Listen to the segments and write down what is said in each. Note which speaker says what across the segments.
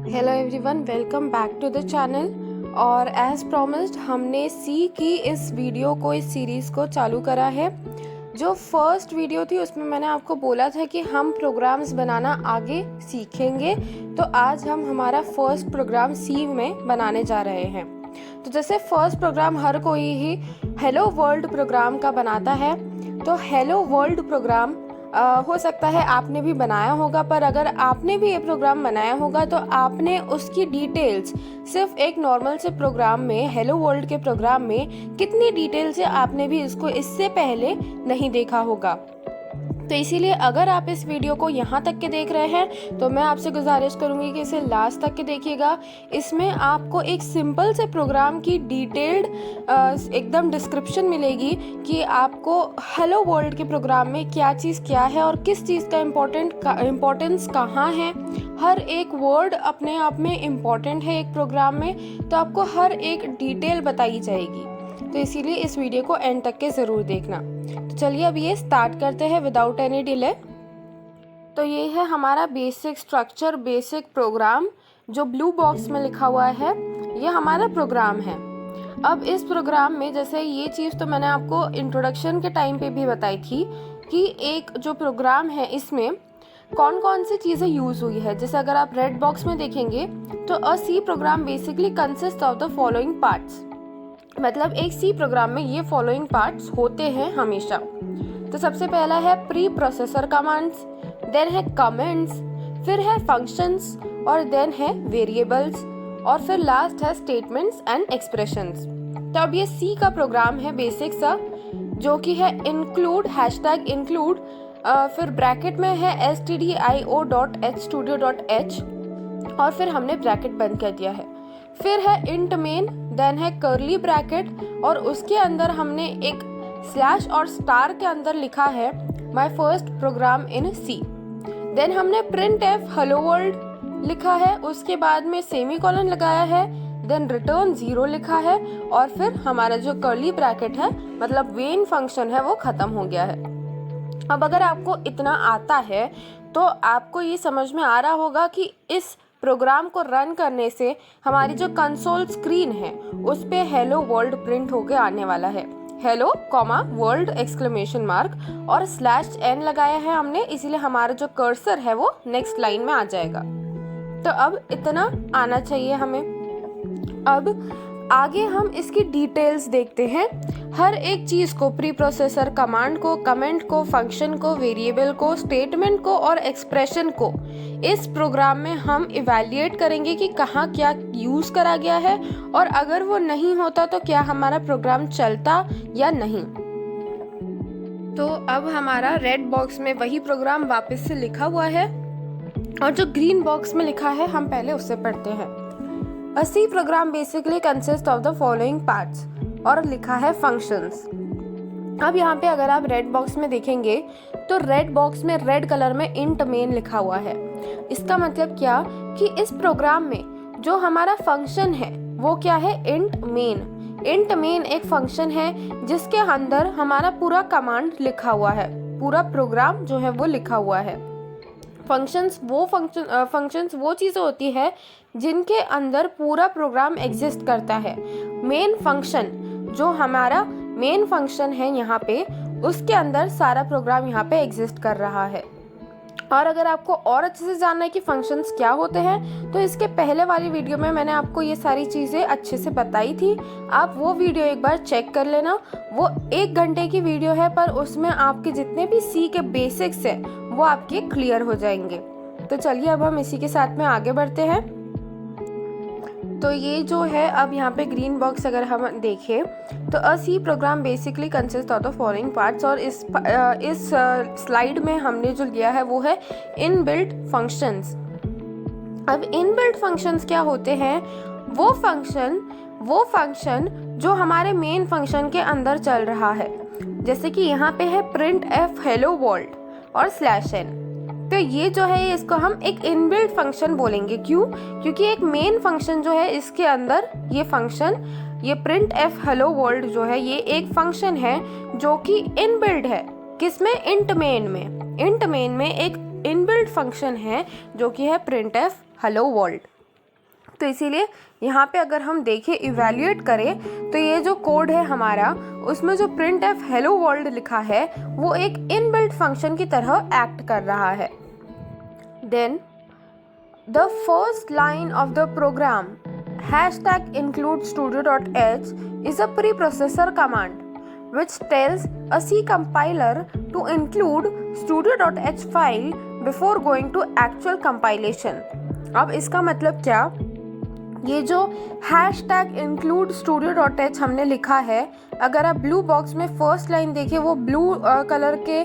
Speaker 1: Hello everyone, welcome back to the channel. और as promised हमने C की इस वीडियो को, इस सीरीज़ को चालू करा है। जो फर्स्ट वीडियो थी उसमें मैंने आपको बोला था कि हम प्रोग्राम्स बनाना आगे सीखेंगे, तो आज हम हमारा फर्स्ट प्रोग्राम सी में बनाने जा रहे हैं। तो जैसे फर्स्ट प्रोग्राम हर कोई ही हेलो वर्ल्ड प्रोग्राम का बनाता है, तो हेलो वर्ल्ड प्रोग्राम हो सकता है आपने भी बनाया होगा, पर अगर आपने भी ये प्रोग्राम बनाया होगा तो आपने उसकी डिटेल्स सिर्फ एक नॉर्मल से प्रोग्राम में, हेलो वर्ल्ड के प्रोग्राम में कितनी डिटेल्स है आपने भी इसको इससे पहले नहीं देखा होगा। तो इसीलिए अगर आप इस वीडियो को यहाँ तक के देख रहे हैं तो मैं आपसे गुजारिश करूँगी कि इसे लास्ट तक के देखिएगा। इसमें आपको एक सिंपल से प्रोग्राम की डिटेल्ड एकदम डिस्क्रिप्शन मिलेगी कि आपको हेलो वर्ल्ड के प्रोग्राम में क्या चीज़ क्या है और किस चीज़ का इम्पोर्टेंस कहाँ है। हर एक वर्ड अपने आप में इम्पॉर्टेंट है एक प्रोग्राम में, तो आपको हर एक डिटेल बताई जाएगी। तो इसीलिए इस वीडियो को एंड तक के ज़रूर देखना। तो चलिए अब ये स्टार्ट करते हैं विदाउट एनी डिले। तो ये है हमारा बेसिक स्ट्रक्चर, बेसिक प्रोग्राम जो ब्लू बॉक्स में लिखा हुआ है, ये हमारा प्रोग्राम है। अब इस प्रोग्राम में जैसे ये चीज़ तो मैंने आपको इंट्रोडक्शन के टाइम पे भी बताई थी कि एक जो प्रोग्राम है इसमें कौन कौन सी चीज़ें यूज़ हुई है। जैसे अगर आप रेड बॉक्स में देखेंगे तो a C program basically consist of the following parts, मतलब एक सी प्रोग्राम में ये फॉलोइंग पार्ट्स होते हैं हमेशा। तो सबसे पहला है प्री प्रोसेसर कमांड्स, देन है कमेंट्स, फिर है फंक्शंस और देन है वेरिएबल्स और फिर लास्ट है स्टेटमेंट्स एंड एक्सप्रेशंस। तो अब ये सी का प्रोग्राम है बेसिक सा, जो कि है इंक्लूड, हैशटैग इंक्लूड, फिर ब्रैकेट में है stdio.hstudio.h और फिर हमने ब्रैकेट बंद कर दिया है। फिर है इंट मेन, देन है कर्ली ब्रैकेट और उसके अंदर हमने एक स्लैश और स्टार के अंदर लिखा है my first program in C. Then हमने प्रिंट एफ हेलो वर्ल्ड लिखा है, उसके बाद में सेमीकोलन लगाया है, देन रिटर्न 0 लिखा है और फिर हमारा जो कर्ली ब्रैकेट है, मतलब वेन फंक्शन है, वो खत्म हो गया है। अब अगर आपको इतना आता है तो आपको ये समझ में आ रहा होगा कि इस प्रोग्राम को रन करने से हमारी जो कंसोल स्क्रीन है उस पे हेलो वर्ल्ड प्रिंट होके आने वाला है। Hello comma world exclamation mark और स्लैश एन लगाया है हमने, इसीलिए हमारा जो कर्सर है वो नेक्स्ट लाइन में आ जाएगा। तो अब इतना आना चाहिए हमें। अब आगे हम इसकी डिटेल्स देखते हैं। हर एक चीज़ को, प्री प्रोसेसर कमांड को, कमेंट को, फंक्शन को, वेरिएबल को, स्टेटमेंट को और एक्सप्रेशन को इस प्रोग्राम में हम इवैल्यूएट करेंगे कि कहाँ क्या यूज़ करा गया है और अगर वो नहीं होता तो क्या हमारा प्रोग्राम चलता या नहीं। तो अब हमारा रेड बॉक्स में वही प्रोग्राम वापस से लिखा हुआ है और जो ग्रीन बॉक्स में लिखा है हम पहले उससे पढ़ते हैं। A C program basically consists of the following parts और लिखा है functions। अब यहाँ पे अगर आप रेड बॉक्स में देखेंगे तो रेड बॉक्स में रेड कलर में int main लिखा हुआ है। इसका मतलब क्या कि इस प्रोग्राम में जो हमारा फंक्शन है वो क्या है, int main। int main एक फंक्शन है जिसके अंदर हमारा पूरा कमांड लिखा हुआ है, पूरा प्रोग्राम जो है वो लिखा हुआ है। फंक्शंस वो चीज़ें होती है जिनके अंदर पूरा प्रोग्राम एग्जिस्ट करता है। मेन फंक्शन, जो हमारा मेन फंक्शन है यहाँ पे, उसके अंदर सारा प्रोग्राम यहाँ पे एग्जिस्ट कर रहा है। और अगर आपको और अच्छे से जानना है कि फंक्शंस क्या होते हैं तो इसके पहले वाली वीडियो में मैंने आपको ये सारी चीज़ें अच्छे से बताई थी, आप वो वीडियो एक बार चेक कर लेना। वो 1 घंटे की वीडियो है, पर उसमें आपके जितने भी सी के बेसिक्स है वो आपके क्लियर हो जाएंगे। तो चलिए अब हम इसी के साथ में आगे बढ़ते हैं। तो ये जो है, अब यहाँ पे ग्रीन बॉक्स अगर हम देखें तो a C program basically consist of the following parts और इस स्लाइड में हमने जो लिया है वो है इनबिल्ट फंक्शंस। अब इनबिल्ट फंक्शंस क्या होते हैं, वो फंक्शन जो हमारे मेन फंक्शन के अंदर चल रहा है। जैसे कि यहाँ पे है प्रिंट एफ हेलो वर्ल्ड और स्लैश एन, तो ये जो है इसको हम एक इनबिल्ट फंक्शन बोलेंगे। क्यों? क्योंकि एक मेन फंक्शन जो है इसके अंदर ये फंक्शन, ये प्रिंट एफ हेलो वर्ल्ड जो है ये एक फंक्शन है जो कि इनबिल्ट है। किसमें? इंट मेन में। इंट मेन में एक इनबिल्ट फंक्शन है जो कि है प्रिंट एफ हेलो वर्ल्ड। तो इसीलिए यहाँ पे अगर हम देखें, इवैल्यूएट करें, तो ये जो कोड है हमारा, उसमें जो printf हेलो वर्ल्ड लिखा है वो एक इनबिल्ट फंक्शन की तरह एक्ट कर रहा है। Then the first line of the program #include studio.h is a preprocessor command which tells a C compiler to include studio.h file before going to actual compilation। अब इसका मतलब क्या, ये जो #include studio.h हमने लिखा है, अगर आप ब्लू बॉक्स में फर्स्ट लाइन देखिए, वो ब्लू कलर के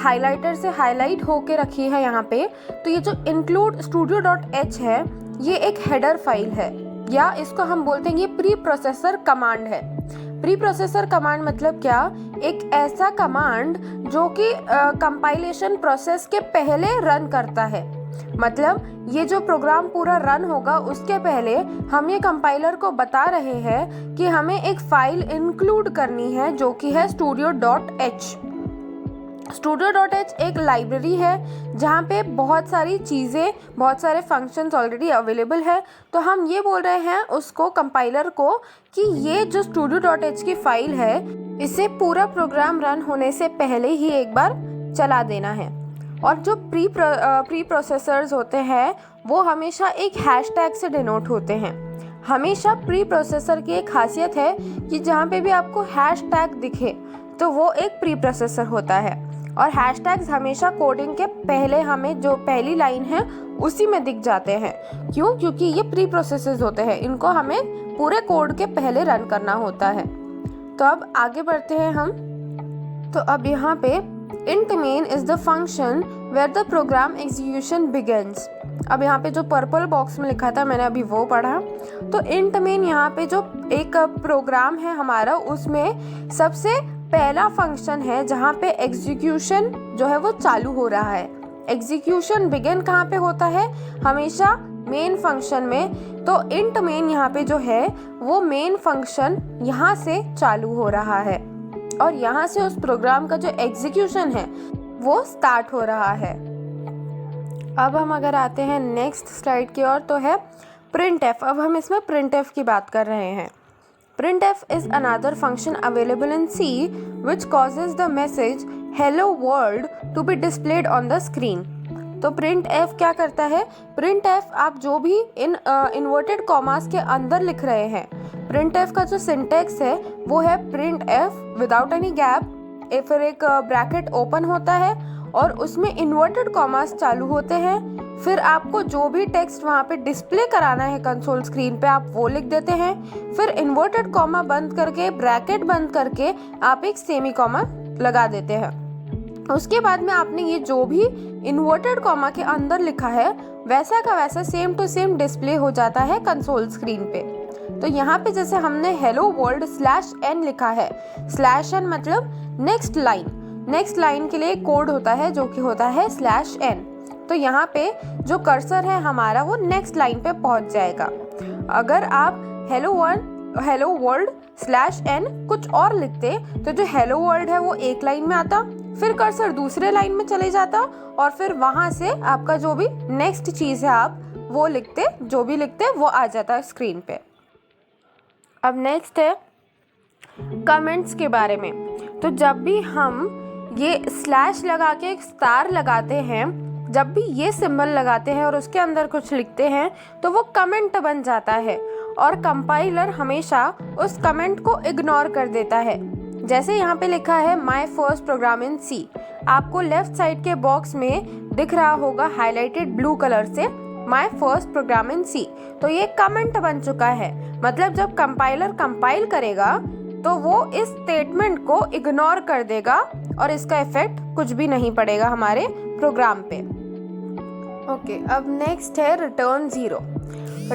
Speaker 1: हाइलाइटर से हाईलाइट होके रखी है यहाँ पे। तो ये जो include studio.h है, ये एक हेडर फाइल है, या इसको हम बोलते हैं ये प्री प्रोसेसर कमांड है। प्री प्रोसेसर कमांड मतलब क्या, एक ऐसा कमांड जो कि कंपाइलेशन प्रोसेस के पहले रन करता है। मतलब ये जो प्रोग्राम पूरा रन होगा उसके पहले हम ये कंपाइलर को बता रहे हैं कि हमें एक फाइल इंक्लूड करनी है जो कि है studio.h। studio.h एक लाइब्रेरी है जहाँ पे बहुत सारी चीज़ें, बहुत सारे फंक्शंस ऑलरेडी अवेलेबल है। तो हम ये बोल रहे हैं उसको, कंपाइलर को, कि ये जो studio.h की फाइल है, इसे पूरा प्रोग्राम रन होने से पहले ही एक बार चला देना है। और जो प्री प्रोसेसर्स होते हैं वो हमेशा एक हैशटैग से डिनोट होते हैं। हमेशा प्री प्रोसेसर की एक खासियत है कि जहाँ पे भी आपको हैशटैग दिखे तो वो एक प्री प्रोसेसर होता है। और हैशटैग्स हमेशा कोडिंग के पहले, हमें जो पहली लाइन है उसी में दिख जाते हैं। क्यों? क्योंकि ये प्री प्रोसेसर्स होते हैं, इनको हमें पूरे कोड के पहले रन करना होता है। तो अब आगे बढ़ते हैं हम। तो अब यहाँ पे int main is the function where the program execution begins। अब यहाँ पे जो पर्पल बॉक्स में लिखा था मैंने अभी वो पढ़ा। तो int main यहाँ पे जो एक प्रोग्राम है हमारा, उसमें सबसे पहला फंक्शन है जहाँ पे एग्जीक्यूशन जो है वो चालू हो रहा है। एग्जीक्यूशन बिगिन कहाँ पे होता है? हमेशा मेन फंक्शन में। तो int main यहाँ पे जो है वो मेन फंक्शन यहाँ से चालू हो रहा है और यहाँ से उस प्रोग्राम का जो एग्जीक्यूशन है वो स्टार्ट हो रहा है। अब हम अगर आते हैं नेक्स्ट स्लाइड की ओर, तो है printf। अब हम इसमें printf की बात कर रहे हैं। printf is another function available in C which causes the message hello world to be displayed on the screen। तो printf क्या करता है? printf आप जो भी इन इन्वर्टेड कॉमास के अंदर लिख रहे हैं, printf का जो सिंटेक्स है वो है printf विदाउट एनी गैप, फिर एक ब्रैकेट ओपन होता है और उसमें इन्वर्टेड कॉमास चालू होते हैं। फिर आपको जो भी टेक्स्ट वहाँ पे डिस्प्ले कराना है कंसोल स्क्रीन पे, आप वो लिख देते हैं। फिर इन्वर्टेड कॉमा बंद करके, ब्रैकेट बंद करके आप एक सेमी कॉमा लगा देते हैं। उसके बाद में आपने ये जो भी इन्वर्टेड कॉमा के अंदर लिखा है वैसा का वैसा सेम टू सेम डिस्प्ले हो जाता है कंसोल स्क्रीन पे। तो यहाँ पे जैसे हमने हेलो वर्ल्ड /n लिखा है, /n मतलब नेक्स्ट लाइन, नेक्स्ट लाइन के लिए कोड होता है जो कि होता है /n। तो यहाँ पे जो कर्सर है हमारा वो नेक्स्ट लाइन पे पहुँच जाएगा। अगर आप हेलो वर्ल्ड /n कुछ और लिखते तो जो हेलो वर्ल्ड है वो एक लाइन में आता, फिर कर्सर दूसरे लाइन में चले जाता और फिर वहाँ से आपका जो भी नेक्स्ट चीज़ है आप वो लिखते, जो भी लिखते वो आ जाता स्क्रीन पे। अब नेक्स्ट है कमेंट्स के बारे में। तो जब भी हम ये स्लैश लगा के एक स्टार लगाते हैं, जब भी ये सिंबल लगाते हैं और उसके अंदर कुछ लिखते हैं तो वो कमेंट बन जाता है और कंपाइलर हमेशा उस कमेंट को इग्नोर कर देता है। जैसे यहाँ पे लिखा है माय फर्स्ट प्रोग्राम इन सी, आपको लेफ्ट साइड के बॉक्स में दिख रहा होगा हाईलाइटेड ब्लू कलर से माय फर्स्ट प्रोग्राम इन सी। तो ये कमेंट बन चुका है, मतलब जब कंपाइलर कंपाइल करेगा तो वो इस स्टेटमेंट को इग्नोर कर देगा और इसका इफेक्ट कुछ भी नहीं पड़ेगा हमारे प्रोग्राम पे। ओके, अब नेक्स्ट है return zero.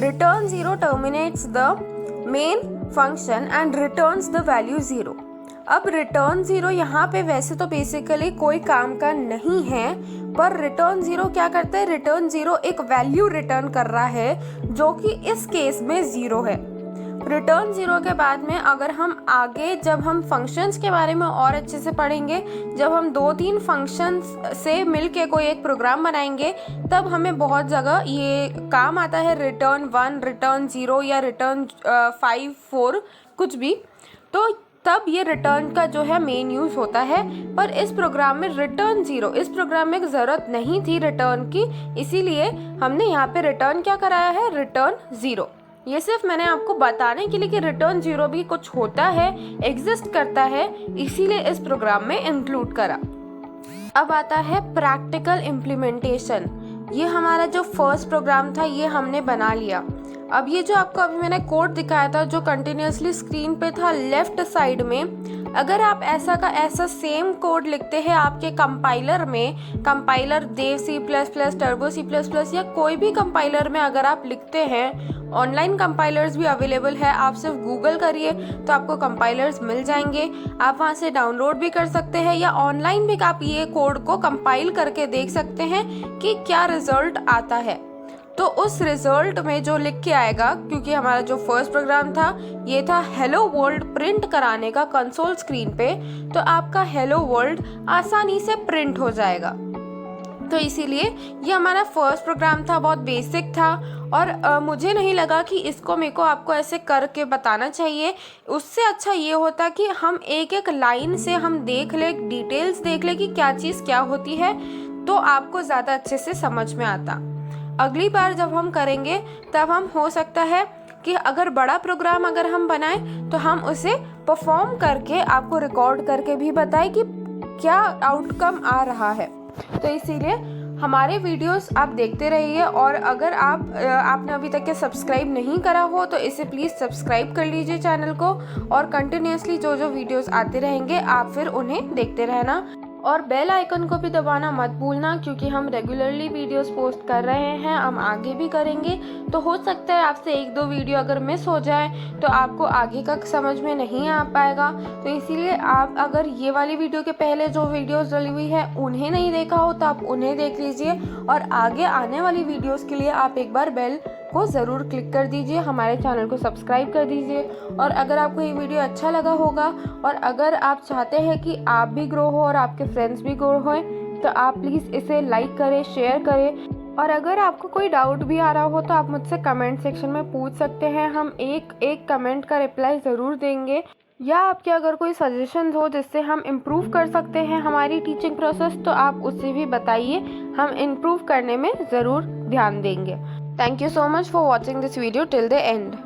Speaker 1: Return zero terminates the main function and returns the value zero. अब रिटर्न ज़ीरो यहाँ पे वैसे तो बेसिकली कोई काम का नहीं है, पर रिटर्न ज़ीरो क्या करता है? रिटर्न ज़ीरो एक वैल्यू रिटर्न कर रहा है जो कि इस केस में ज़ीरो है। रिटर्न ज़ीरो के बाद में अगर हम आगे जब हम फंक्शंस के बारे में और अच्छे से पढ़ेंगे, जब हम 2-3 फंक्शंस से मिलके कोई एक प्रोग्राम बनाएंगे, तब हमें बहुत जगह ये काम आता है रिटर्न 1, रिटर्न 0 या रिटर्न 5, 4 कुछ भी। तो तब ये रिटर्न का जो है मेन यूज़ होता है। पर इस प्रोग्राम में रिटर्न 0, इस प्रोग्राम में ज़रूरत नहीं थी रिटर्न की, इसीलिए हमने यहाँ पे रिटर्न क्या कराया है, रिटर्न 0। ये सिर्फ मैंने आपको बताने के लिए कि रिटर्न 0 भी कुछ होता है, एग्जिस्ट करता है, इसीलिए इस प्रोग्राम में इंक्लूड करा। अब आता है प्रैक्टिकल इम्प्लीमेंटेशन। ये हमारा जो फर्स्ट प्रोग्राम था ये हमने बना लिया। अब ये जो आपको अभी मैंने कोड दिखाया था जो कंटिन्यूसली स्क्रीन पे था लेफ्ट साइड में, अगर आप ऐसा का ऐसा सेम कोड लिखते हैं आपके कंपाइलर में, कंपाइलर देव C++, टर्बो C++ या कोई भी कंपाइलर में अगर आप लिखते हैं, ऑनलाइन कंपाइलर्स भी अवेलेबल है, आप सिर्फ गूगल करिए तो आपको कंपाइलर्स मिल जाएंगे, आप वहाँ से डाउनलोड भी कर सकते हैं या ऑनलाइन भी आप ये कोड को कंपाइल करके देख सकते हैं कि क्या रिजल्ट आता है। तो उस रिजल्ट में जो लिख के आएगा, क्योंकि हमारा जो फर्स्ट प्रोग्राम था ये था हेलो वर्ल्ड प्रिंट कराने का कंसोल स्क्रीन पे, तो आपका हेलो वर्ल्ड आसानी से प्रिंट हो जाएगा। तो इसीलिए ये हमारा फर्स्ट प्रोग्राम था, बहुत बेसिक था और मुझे नहीं लगा कि इसको मेरे को आपको ऐसे करके बताना चाहिए। उससे अच्छा ये होता कि हम एक एक लाइन से हम देख ले, डिटेल्स देख ले कि क्या चीज़ क्या होती है, तो आपको ज़्यादा अच्छे से समझ में आता। अगली बार जब हम करेंगे तब हम हो सकता है कि अगर बड़ा प्रोग्राम अगर हम बनाएं तो हम उसे परफॉर्म करके आपको रिकॉर्ड करके भी बताएं कि क्या आउटकम आ रहा है। तो इसीलिए हमारे वीडियोस आप देखते रहिए और अगर आपने अभी तक के सब्सक्राइब नहीं करा हो तो इसे प्लीज़ सब्सक्राइब कर लीजिए चैनल को, और कंटिन्यूसली जो जो वीडियोस आते रहेंगे आप फिर उन्हें देखते रहना, और बेल आइकन को भी दबाना मत भूलना, क्योंकि हम रेगुलरली वीडियोस पोस्ट कर रहे हैं, हम आगे भी करेंगे। तो हो सकता है आपसे 1-2 वीडियो अगर मिस हो जाए तो आपको आगे का समझ में नहीं आ पाएगा। तो इसीलिए आप अगर ये वाली वीडियो के पहले जो वीडियोस डली हुई है उन्हें नहीं देखा हो तो आप उन्हें देख लीजिए, और आगे आने वाली वीडियोज़ के लिए आप एक बार बेल को ज़रूर क्लिक कर दीजिए, हमारे चैनल को सब्सक्राइब कर दीजिए। और अगर आपको ये वीडियो अच्छा लगा होगा और अगर आप चाहते हैं कि आप भी ग्रो हो और आपके फ्रेंड्स भी ग्रो हों, तो आप प्लीज़ इसे लाइक करें, शेयर करें। और अगर आपको कोई डाउट भी आ रहा हो तो आप मुझसे कमेंट सेक्शन में पूछ सकते हैं, हम एक कमेंट का रिप्लाई ज़रूर देंगे। या आपके अगर कोई सजेशन हो जिससे हम इम्प्रूव कर सकते हैं हमारी टीचिंग प्रोसेस, तो आप उससे भी बताइए, हम इम्प्रूव करने में ज़रूर ध्यान देंगे। Thank you so much for watching this video till the end.